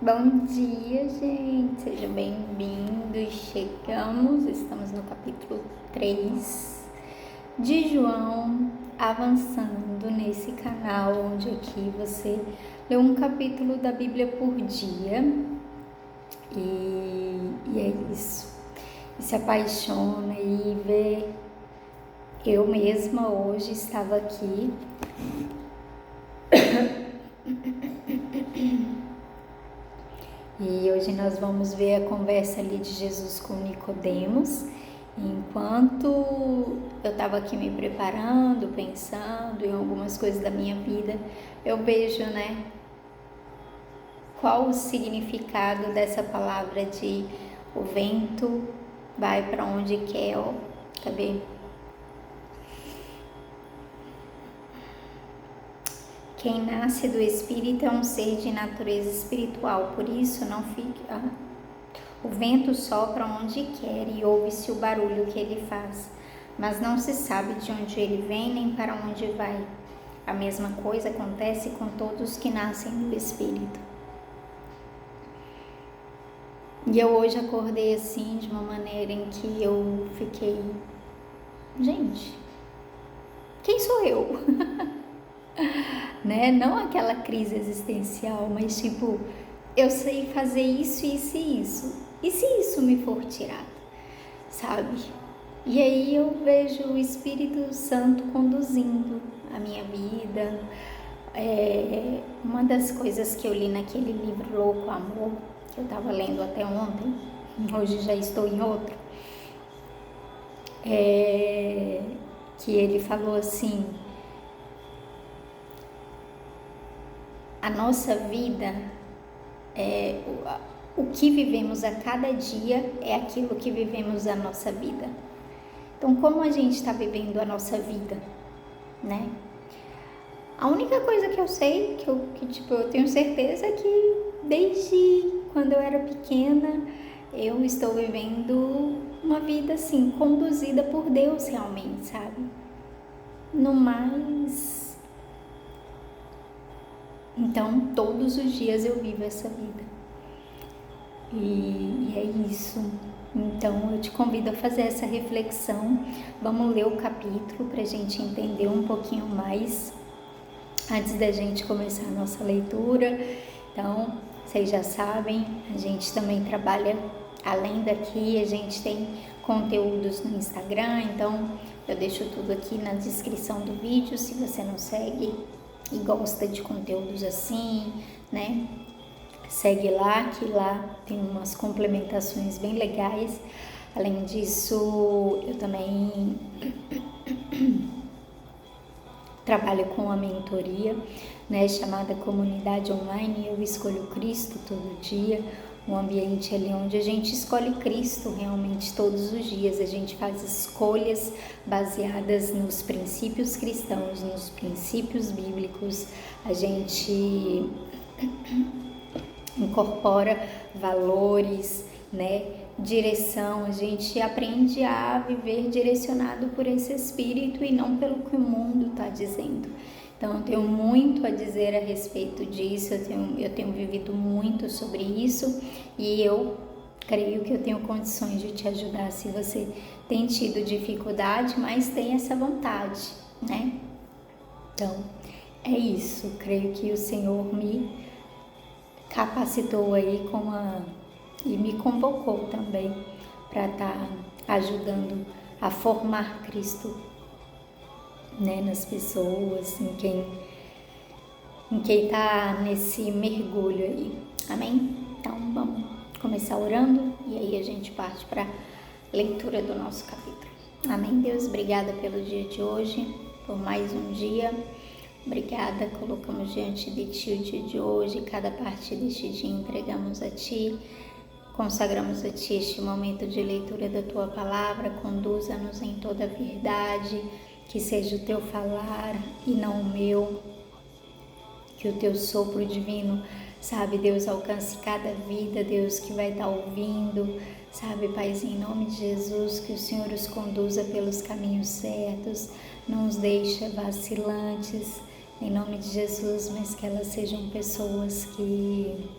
Bom dia, gente, sejam bem-vindos. Estamos no capítulo 3 de João, avançando nesse canal onde aqui você lê um capítulo da Bíblia por dia e é isso. E se apaixona e vê. Eu mesma hoje estava aqui e hoje nós vamos ver a conversa ali de Jesus com Nicodemos. Enquanto eu estava aqui me preparando, pensando em algumas coisas da minha vida, eu vejo, qual o significado dessa palavra de o vento vai para onde quer, ó, tá vendo? Quem nasce do Espírito é um ser de natureza espiritual, por isso não fica. O vento sopra onde quer e ouve-se o barulho que ele faz, mas não se sabe de onde ele vem nem para onde vai. A mesma coisa acontece com todos que nascem do Espírito. E eu hoje acordei assim, de uma maneira em que eu fiquei, gente, quem sou eu? Não aquela crise existencial, mas tipo, eu sei fazer isso, isso e isso. E se isso me for tirado, sabe? E aí eu vejo o Espírito Santo conduzindo a minha vida. Uma das coisas que eu li naquele livro Louco Amor, que eu estava lendo até ontem, hoje já estou em outro, que ele falou assim: a nossa vida, o que vivemos a cada dia é aquilo que vivemos a nossa vida. Então, como a gente está vivendo a nossa vida, A única coisa que eu sei, que eu tenho certeza é que desde quando eu era pequena, eu estou vivendo uma vida assim, conduzida por Deus realmente, sabe? No mais... Então, todos os dias eu vivo essa vida. E é isso. Então, eu te convido a fazer essa reflexão. Vamos ler o capítulo para a gente entender um pouquinho mais antes da gente começar a nossa leitura. Então, vocês já sabem, a gente também trabalha além daqui, a gente tem conteúdos no Instagram, então eu deixo tudo aqui na descrição do vídeo. Se você não segue e gosta de conteúdos assim, segue lá, que lá tem umas complementações bem legais. Além disso, eu também trabalho com a mentoria, chamada Comunidade Online. Eu escolho Cristo todo dia, um ambiente ali onde a gente escolhe Cristo realmente todos os dias. A gente faz escolhas baseadas nos princípios cristãos, nos princípios bíblicos. A gente incorpora valores, direção. A gente aprende a viver direcionado por esse Espírito e não pelo que o mundo está dizendo. Então, eu tenho muito a dizer a respeito disso, eu tenho vivido muito sobre isso e eu creio que eu tenho condições de te ajudar se você tem tido dificuldade, mas tem essa vontade, Então, é isso. Creio que o Senhor me capacitou aí e me convocou também para estar ajudando a formar Cristo, nas pessoas, em quem está nesse mergulho aí. Amém? Então vamos começar orando e aí a gente parte para a leitura do nosso capítulo. Amém, Deus? Obrigada pelo dia de hoje, por mais um dia. Obrigada, colocamos diante de Ti o dia de hoje, cada parte deste dia entregamos a Ti, consagramos a Ti este momento de leitura da Tua Palavra. Conduza-nos em toda a verdade, que seja o Teu falar e não o meu, que o Teu sopro divino, Deus, alcance cada vida, Deus, que vai estar ouvindo, Paizinho, em nome de Jesus, que o Senhor os conduza pelos caminhos certos, não os deixe vacilantes, em nome de Jesus, mas que elas sejam pessoas que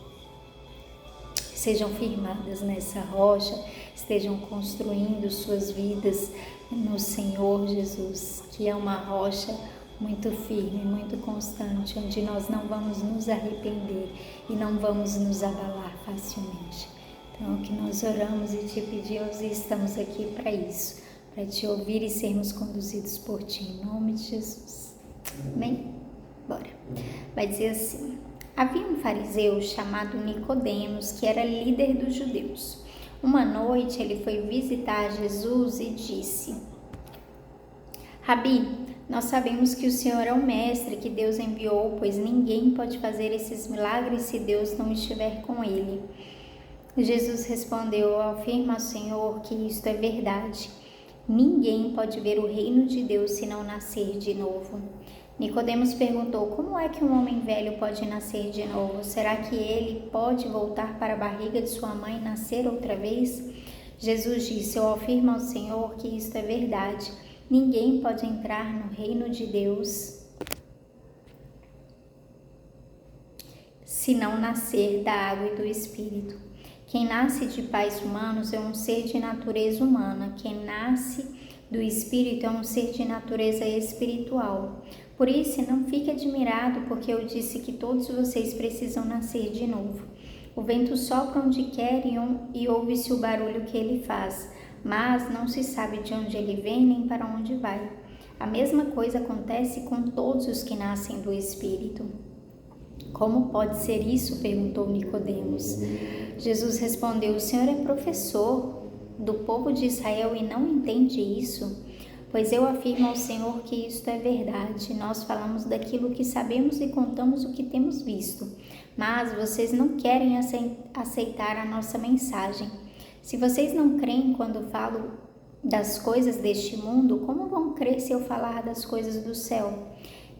sejam firmadas nessa rocha, estejam construindo suas vidas no Senhor Jesus, que é uma rocha muito firme, muito constante, onde nós não vamos nos arrepender e não vamos nos abalar facilmente. Então, que nós oramos e te pedimos e estamos aqui para isso, para te ouvir e sermos conduzidos por ti, em nome de Jesus. Amém? Bora. Vai dizer assim: havia um fariseu chamado Nicodemos, que era líder dos judeus. Uma noite ele foi visitar Jesus e disse: Rabi, nós sabemos que o Senhor é o mestre que Deus enviou, pois ninguém pode fazer esses milagres se Deus não estiver com ele. Jesus respondeu: eu afirmo ao Senhor que isto é verdade. Ninguém pode ver o reino de Deus se não nascer de novo. Nicodemos perguntou: como é que um homem velho pode nascer de novo? Será que ele pode voltar para a barriga de sua mãe e nascer outra vez? Jesus disse: eu afirmo ao Senhor que isto é verdade. Ninguém pode entrar no reino de Deus se não nascer da água e do Espírito. Quem nasce de pais humanos é um ser de natureza humana. Quem nasce do Espírito é um ser de natureza espiritual. Por isso, não fique admirado, porque eu disse que todos vocês precisam nascer de novo. O vento sopra onde quer e ouve-se o barulho que ele faz, mas não se sabe de onde ele vem nem para onde vai. A mesma coisa acontece com todos os que nascem do Espírito. Como pode ser isso? Perguntou Nicodemos. Jesus respondeu: o Senhor é professor do povo de Israel e não entende isso? Pois eu afirmo ao Senhor que isto é verdade. Nós falamos daquilo que sabemos e contamos o que temos visto, mas vocês não querem aceitar a nossa mensagem. Se vocês não creem quando falo das coisas deste mundo, como vão crer se eu falar das coisas do céu?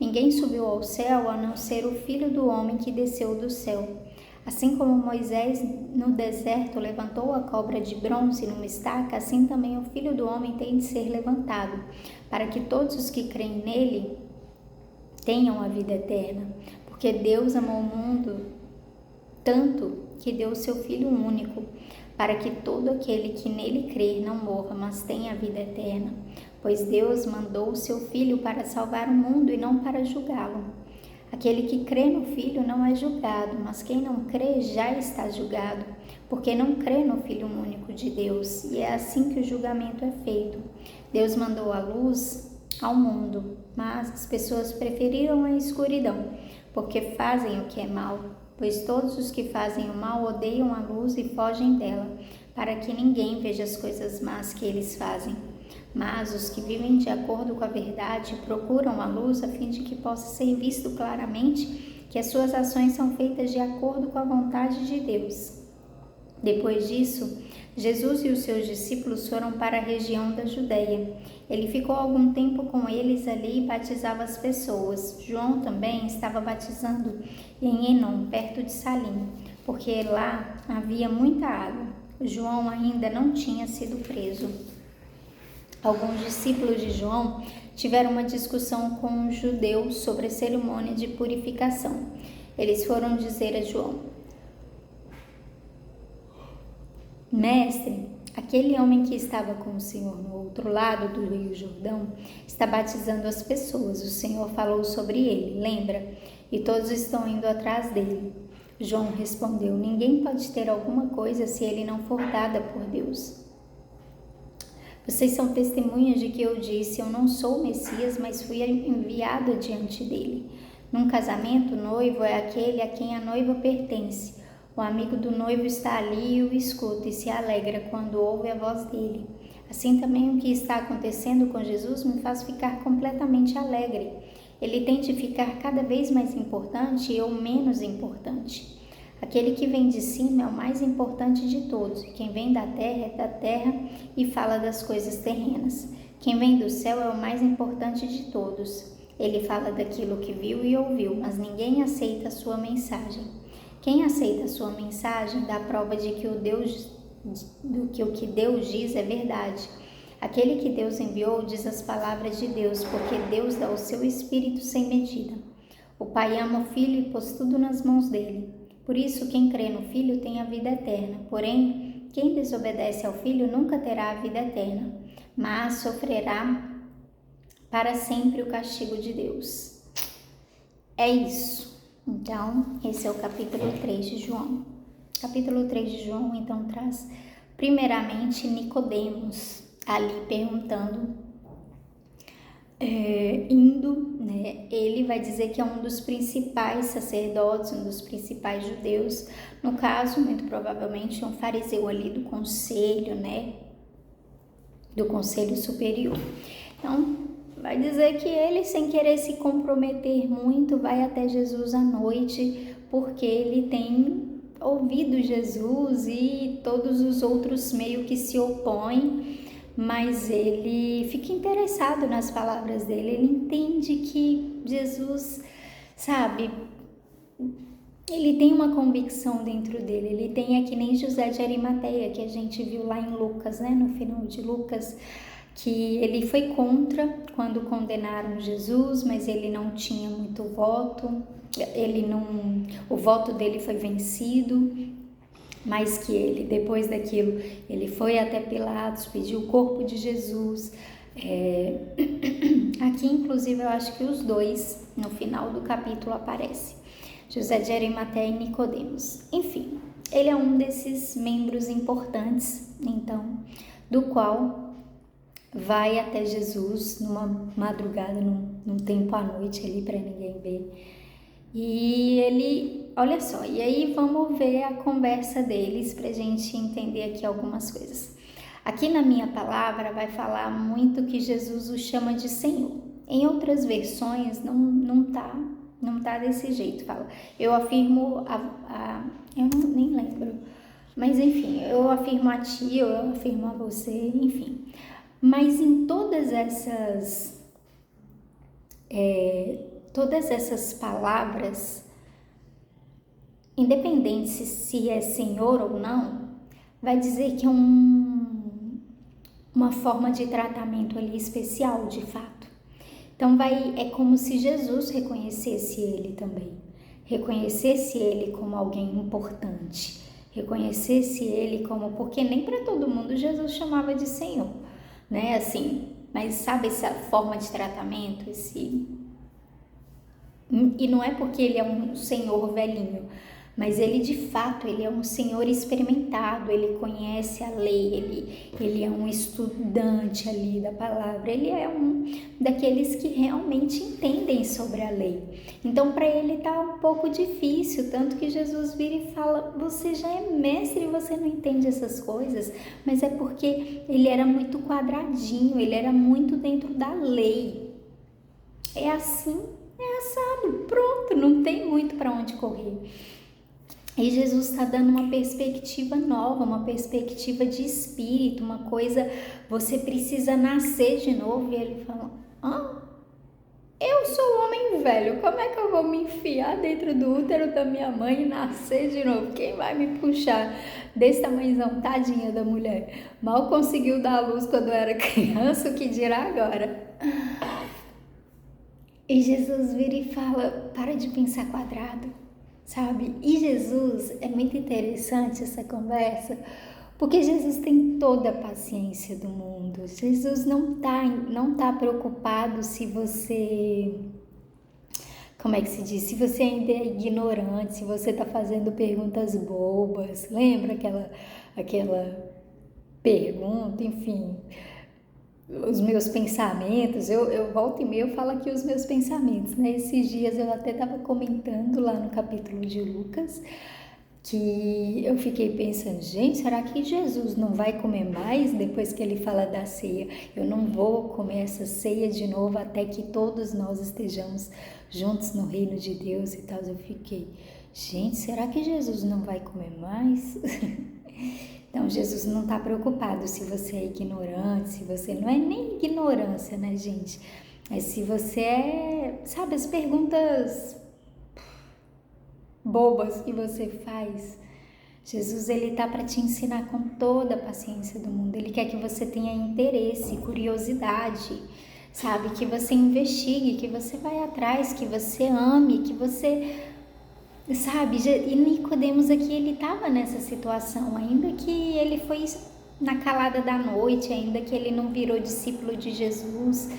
Ninguém subiu ao céu a não ser o Filho do Homem que desceu do céu. Assim como Moisés no deserto levantou a cobra de bronze numa estaca, assim também o Filho do Homem tem de ser levantado, para que todos os que creem nele tenham a vida eterna. Porque Deus amou o mundo tanto que deu o seu Filho único, para que todo aquele que nele crer não morra, mas tenha a vida eterna. Pois Deus mandou o seu Filho para salvar o mundo e não para julgá-lo. Aquele que crê no Filho não é julgado, mas quem não crê já está julgado, porque não crê no Filho único de Deus. E é assim que o julgamento é feito. Deus mandou a luz ao mundo, mas as pessoas preferiram a escuridão, porque fazem o que é mal. Pois todos os que fazem o mal odeiam a luz e fogem dela, para que ninguém veja as coisas más que eles fazem. Mas os que vivem de acordo com a verdade procuram a luz a fim de que possa ser visto claramente que as suas ações são feitas de acordo com a vontade de Deus. Depois disso, Jesus e os seus discípulos foram para a região da Judeia. Ele ficou algum tempo com eles ali e batizava as pessoas. João também estava batizando em Enom, perto de Salim, porque lá havia muita água. João ainda não tinha sido preso. Alguns discípulos de João tiveram uma discussão com os judeus sobre a cerimônia de purificação. Eles foram dizer a João: Mestre, aquele homem que estava com o Senhor no outro lado do Rio Jordão está batizando as pessoas. O Senhor falou sobre ele, lembra? E todos estão indo atrás dele. João respondeu: ninguém pode ter alguma coisa se ele não for dada por Deus. Vocês são testemunhas de que eu disse: eu não sou o Messias, mas fui enviado diante dele. Num casamento, o noivo é aquele a quem a noiva pertence. O amigo do noivo está ali e o escuta e se alegra quando ouve a voz dele. Assim também o que está acontecendo com Jesus me faz ficar completamente alegre. Ele tem de ficar cada vez mais importante e eu menos importante. Aquele que vem de cima é o mais importante de todos, e quem vem da terra é da terra e fala das coisas terrenas. Quem vem do céu é o mais importante de todos. Ele fala daquilo que viu e ouviu, mas ninguém aceita a sua mensagem. Quem aceita a sua mensagem dá prova de que o que Deus diz é verdade. Aquele que Deus enviou diz as palavras de Deus, porque Deus dá o seu Espírito sem medida. O Pai ama o Filho e pôs tudo nas mãos dele. Por isso, quem crê no Filho tem a vida eterna. Porém, quem desobedece ao Filho nunca terá a vida eterna, mas sofrerá para sempre o castigo de Deus. É isso. Então, esse é o capítulo 3 de João. Capítulo 3 de João, então, traz primeiramente Nicodemos ali perguntando, né? Ele vai dizer que é um dos principais sacerdotes, um dos principais judeus, no caso, muito provavelmente um fariseu ali do conselho, né? Do conselho superior. Então, vai dizer que ele, sem querer se comprometer muito, vai até Jesus à noite, porque ele tem ouvido Jesus e todos os outros meio que se opõem, mas ele fica interessado nas palavras dele, ele entende que Jesus, sabe, ele tem uma convicção dentro dele, ele tem, é que nem José de Arimateia, que a gente viu lá em Lucas, né, no final de Lucas, que ele foi contra quando condenaram Jesus, mas ele não tinha muito voto, o voto dele foi vencido, mas que ele, depois daquilo, ele foi até Pilatos, pediu o corpo de Jesus. Aqui, inclusive, eu acho que os dois, no final do capítulo, aparecem, José de Arimateia e Nicodemos. Enfim, ele é um desses membros importantes, então, do qual vai até Jesus numa madrugada, num tempo à noite ali para ninguém ver. E ele, olha só, e aí vamos ver a conversa deles pra gente entender aqui algumas coisas. Aqui na minha palavra vai falar muito que Jesus o chama de Senhor. Em outras versões não tá desse jeito, fala. Eu afirmo eu nem lembro, mas enfim, eu afirmo a ti, eu afirmo a você, enfim. Mas em todas essas palavras, independente se é Senhor ou não, vai dizer que é uma forma de tratamento ali especial, de fato. Então é como se Jesus reconhecesse ele também, reconhecesse ele como alguém importante, reconhecesse ele como, porque nem para todo mundo Jesus chamava de Senhor, né? Assim, mas sabe essa forma de tratamento, e não é porque ele é um senhor velhinho, mas ele de fato, ele é um senhor experimentado, ele conhece a lei, ele é um estudante ali da palavra, ele é um daqueles que realmente entendem sobre a lei. Então para ele tá um pouco difícil, tanto que Jesus vira e fala, você já é mestre e você não entende essas coisas, mas é porque ele era muito quadradinho, ele era muito dentro da lei. É assim, é assado, pronto, não tem muito para onde correr. E Jesus está dando uma perspectiva nova, uma perspectiva de espírito, uma coisa, você precisa nascer de novo. E ele fala, eu sou homem velho, como é que eu vou me enfiar dentro do útero da minha mãe e nascer de novo? Quem vai me puxar desse tamanhozão? Tadinha da mulher, mal conseguiu dar à luz quando eu era criança, o que dirá agora? E Jesus vira e fala, para de pensar quadrado, sabe? E Jesus, é muito interessante essa conversa, porque Jesus tem toda a paciência do mundo. Jesus não tá preocupado se você, como é que se diz? Se você ainda é ignorante, se você tá fazendo perguntas bobas. Lembra aquela pergunta, enfim... Os meus pensamentos, eu volto e meia eu falo aqui os meus pensamentos, né? Esses dias eu até estava comentando lá no capítulo de Lucas, que eu fiquei pensando, gente, será que Jesus não vai comer mais depois que ele fala da ceia? Eu não vou comer essa ceia de novo até que todos nós estejamos juntos no reino de Deus e tal. Eu fiquei, gente, será que Jesus não vai comer mais? Então, Jesus não está preocupado se você é ignorante, se você não é nem ignorância, né, gente? Mas se você é, sabe, as perguntas bobas que você faz, Jesus, ele tá para te ensinar com toda a paciência do mundo. Ele quer que você tenha interesse, curiosidade, sabe? Que você investigue, que você vai atrás, que você ame, que você sabe? E Nicodemos aqui, ele estava nessa situação, ainda que ele foi na calada da noite, ainda que ele não virou discípulo de Jesus,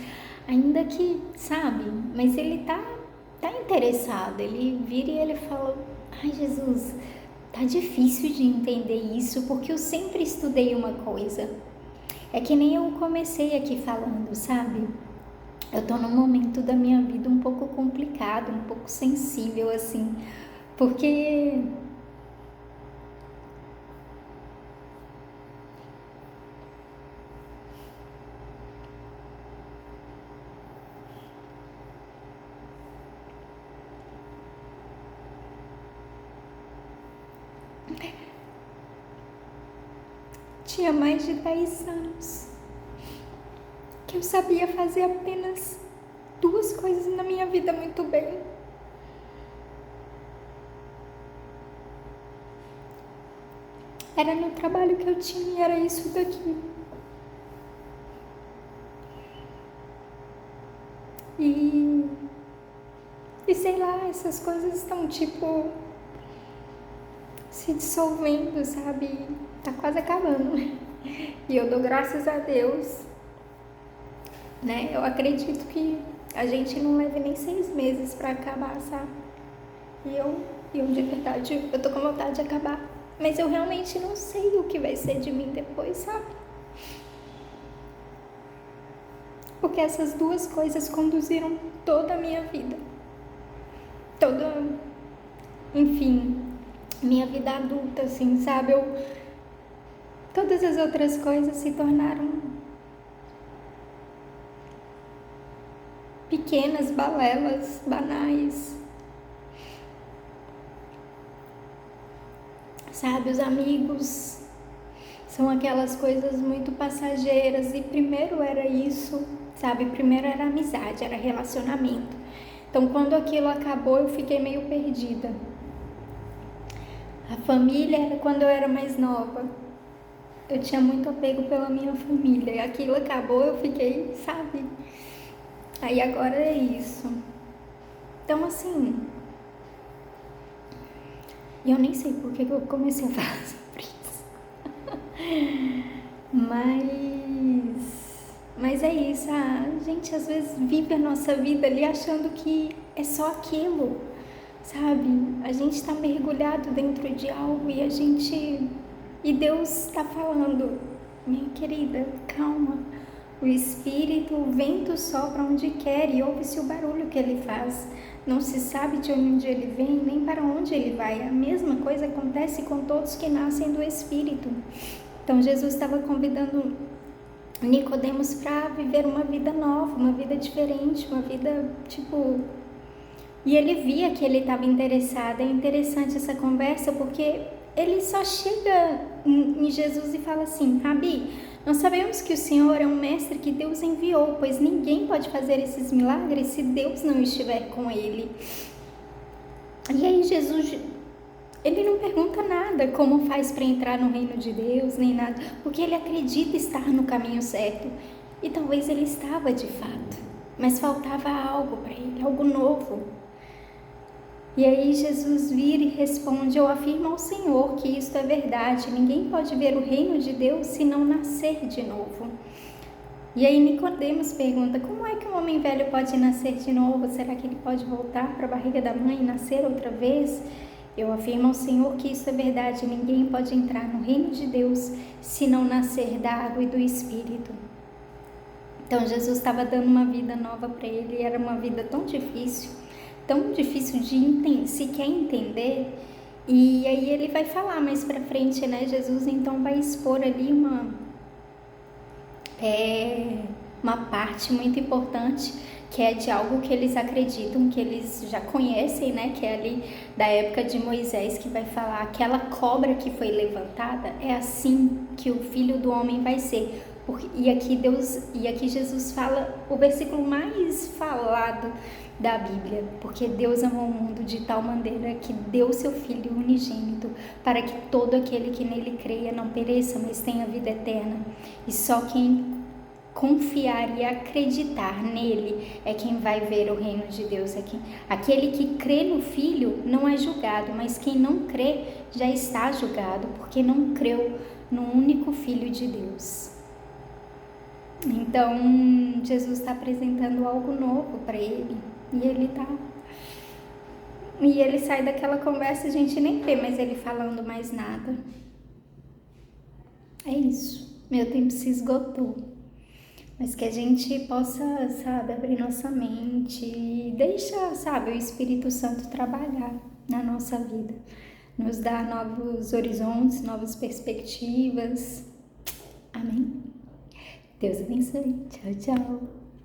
ainda que, sabe? Mas ele tá interessado, ele vira e ele fala: ai, Jesus, tá difícil de entender isso, porque eu sempre estudei uma coisa. É que nem eu comecei aqui falando, sabe? Eu tô num momento da minha vida um pouco complicado, um pouco sensível, assim, porque tinha mais de 10 anos que eu sabia fazer apenas 2 coisas na minha vida muito bem. Era no trabalho que eu tinha, era isso daqui. E sei lá, essas coisas estão tipo se dissolvendo, sabe? Tá quase acabando. E eu dou graças a Deus, né? Eu acredito que a gente não leve nem 6 meses pra acabar, sabe? E eu de verdade, eu tô com vontade de acabar. Mas eu realmente não sei o que vai ser de mim depois, sabe? Porque essas 2 coisas conduziram toda a minha vida. Enfim, minha vida adulta, assim, sabe? Todas as outras coisas se tornaram pequenas balelas, banais. Sabe, os amigos são aquelas coisas muito passageiras, e primeiro era isso, sabe? Primeiro era amizade, era relacionamento. Então, quando aquilo acabou, eu fiquei meio perdida. A família era quando eu era mais nova. Eu tinha muito apego pela minha família, e aquilo acabou, eu fiquei, sabe? Aí agora é isso. Então, assim, eu nem sei por que eu comecei a falar sobre isso. Mas é isso, a gente às vezes vive a nossa vida ali achando que é só aquilo, sabe? A gente está mergulhado dentro de algo e Deus está falando: minha querida, calma. O Espírito, o vento sopra onde quer e ouve-se o barulho que ele faz. Não se sabe de onde ele vem, nem para onde ele vai. A mesma coisa acontece com todos que nascem do Espírito. Então Jesus estava convidando Nicodemos para viver uma vida nova, uma vida diferente, uma vida tipo... E ele via que ele estava interessado. É interessante essa conversa porque ele só chega em Jesus e fala assim: Rabi, nós sabemos que o Senhor é um mestre que Deus enviou, pois ninguém pode fazer esses milagres se Deus não estiver com ele. E aí Jesus, ele não pergunta nada, como faz para entrar no reino de Deus, nem nada, porque ele acredita estar no caminho certo. E talvez ele estava de fato, mas faltava algo para ele, algo novo. E aí Jesus vira e responde: eu afirmo ao Senhor que isto é verdade, ninguém pode ver o reino de Deus se não nascer de novo. E aí Nicodemos pergunta: como é que um homem velho pode nascer de novo? Será que ele pode voltar para a barriga da mãe e nascer outra vez? Eu afirmo ao Senhor que isso é verdade, ninguém pode entrar no reino de Deus se não nascer da água e do Espírito. Então Jesus estava dando uma vida nova para ele, e era uma vida tão difícil de sequer entender. E aí ele vai falar mais pra frente, né? Jesus então vai expor ali uma parte muito importante, que é de algo que eles acreditam, que eles já conhecem, né? Que é ali da época de Moisés, que vai falar: aquela cobra que foi levantada, é assim que o Filho do Homem vai ser. E aqui Jesus fala o versículo mais falado da Bíblia: porque Deus amou o mundo de tal maneira que deu seu Filho unigênito, para que todo aquele que nele creia não pereça, mas tenha vida eterna. E só quem confiar e acreditar nele é quem vai ver o reino de Deus aqui. Aquele que crê no Filho não é julgado, mas quem não crê já está julgado, porque não creu no único Filho de Deus. Então, Jesus está apresentando algo novo para ele, e ele sai daquela conversa, a gente nem vê mais ele falando mais nada. É isso, meu tempo se esgotou. Mas que a gente possa, sabe, abrir nossa mente e deixar, sabe, o Espírito Santo trabalhar na nossa vida. Nos dar novos horizontes, novas perspectivas. Amém? Deus abençoe. Tchau, tchau.